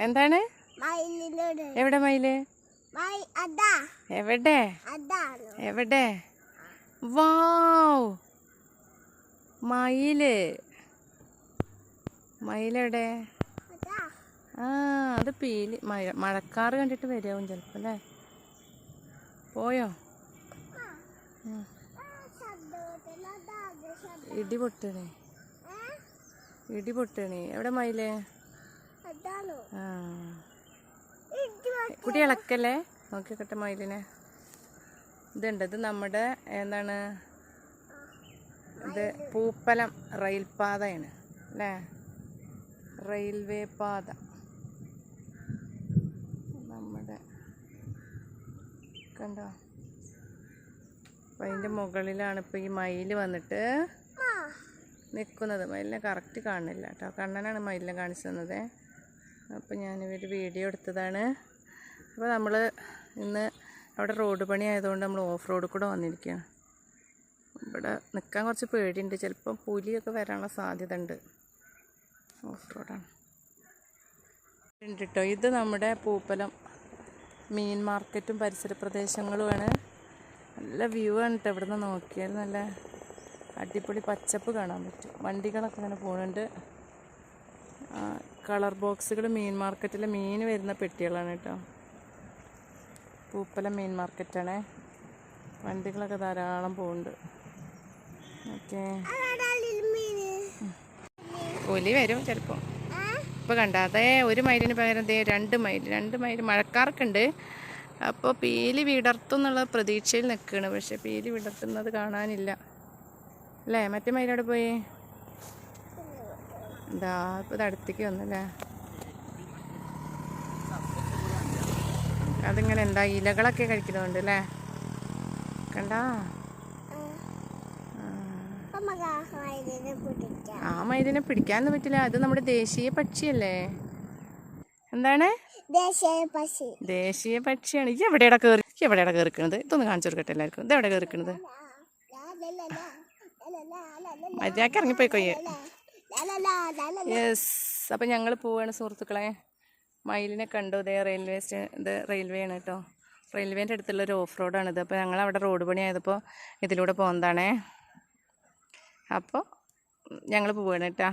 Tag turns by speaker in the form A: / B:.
A: എന്താണ്? എവിടെ മയില്? എവിടെ എവിടെ? വാവ്, മയിലെവിടെ? ആ, അത് പീലി. മഴക്കാറ് കണ്ടിട്ട് വരാവും ചിലപ്പോ അല്ലേ? പോയോ? ഇടി പൊട്ടണേ. എവിടെ മയില്? ആ, കുട്ടി ഇളക്കല്ലേ, നോക്കിക്കട്ടെ മയിലിനെ. ഇതുണ്ട്, ഇത് നമ്മുടെ എന്താണ്, ഇത് പൂപ്പലം റെയിൽപാതയാണ് അല്ലേ? റെയിൽവേ പാത നമ്മുടെ കണ്ടോ? അപ്പം അതിൻ്റെ മുകളിലാണ് ഇപ്പോൾ ഈ മയിൽ വന്നിട്ട് നിൽക്കുന്നത്. മയിലിനെ കറക്റ്റ് കാണുന്നില്ല കേട്ടോ. കണ്ണനാണ് മയിലിനെ കാണിച്ചു തന്നത്. അപ്പോൾ ഞാനൊരു വീഡിയോ എടുത്തതാണ്. അപ്പോൾ നമ്മൾ ഇന്ന് അവിടെ റോഡ് പണി ആയതുകൊണ്ട് നമ്മൾ ഓഫ് റോഡ് കൂടെ വന്നിരിക്കുകയാണ്. ഇവിടെ നിൽക്കാൻ കുറച്ച് പേടിയുണ്ട്, ചിലപ്പം പുലിയൊക്കെ വരാനുള്ള സാധ്യത ഉണ്ട്. ഓഫ് റോഡാണ് കേട്ടോ. ഇത് നമ്മുടെ പൂപ്പലം മീൻ മാർക്കറ്റും പരിസര പ്രദേശങ്ങളുമാണ്. നല്ല വ്യൂ ആണ് കേട്ടോ. ഇവിടെ നിന്ന് നോക്കിയാൽ നല്ല അടിപൊളി പച്ചപ്പ് കാണാൻ പറ്റും. വണ്ടികളൊക്കെ ഇങ്ങനെ പോകുന്നുണ്ട്. കളർ ബോക്സുകൾ മീൻ മാർക്കറ്റിലെ മീൻ വരുന്ന പെട്ടികളാണ് കേട്ടോ. പൂപ്പലം മീൻ മാർക്കറ്റാണേ. വണ്ടികളൊക്കെ ധാരാളം പോകുന്നുണ്ട്. ഓക്കെ, പുലി വരും ചിലപ്പോൾ. ഇപ്പോൾ കണ്ട അതേ ഒരു മയിലിന് പകരം ദേ രണ്ട് മയിൽ. മഴക്കാറൊക്കെ ഉണ്ട്. അപ്പോൾ പീലി വിടർത്തും എന്നുള്ള പ്രതീക്ഷയിൽ നിൽക്കുകയാണ്. പക്ഷെ പീലി വിടർത്തുന്നത് കാണാനില്ല അല്ലേ? മറ്റേ മയിലവിടെ പോയി? എന്താ ഇപ്പോൾ ഇത് അടുത്തേക്ക് വന്നല്ലേ? അതിങ്ങനെ എന്താ ഇലകളൊക്കെ കഴിക്കുന്നുണ്ട് അല്ലേ? കണ്ടാ? ആ മയിലിനെ പിടിക്കാനൊന്നും പറ്റില്ല. അത് നമ്മുടെ ദേശീയ പക്ഷിയല്ലേ? എന്താണ്? ദേശീയ പക്ഷിയാണ്. എവിടെയാണ് കയറിക്കണത്? ഇതൊന്ന് കാണിച്ചു കൊടുക്കട്ടെ എല്ലാവർക്കും. ഇത് എവിടെ കയറിക്കണത്? മര്യാദക്ക് ഇറങ്ങിപ്പോയിക്കോയെ. യെസ്, അപ്പം ഞങ്ങൾ പോവുകയാണ് സുഹൃത്തുക്കളെ. മയിലിനെ കണ്ടു. ഇതേ ഇത് റെയിൽവേ ആണ് കേട്ടോ. റെയിൽവേൻ്റെ അടുത്തുള്ളൊരു ഓഫ് റോഡാണിത്. അപ്പോൾ ഞങ്ങളവിടെ റോഡ് പണി ആയതിപ്പോൾ ഇതിലൂടെ പോകുന്നതാണേ. അപ്പോൾ ഞങ്ങൾ പോവുകയാണ് കേട്ടോ.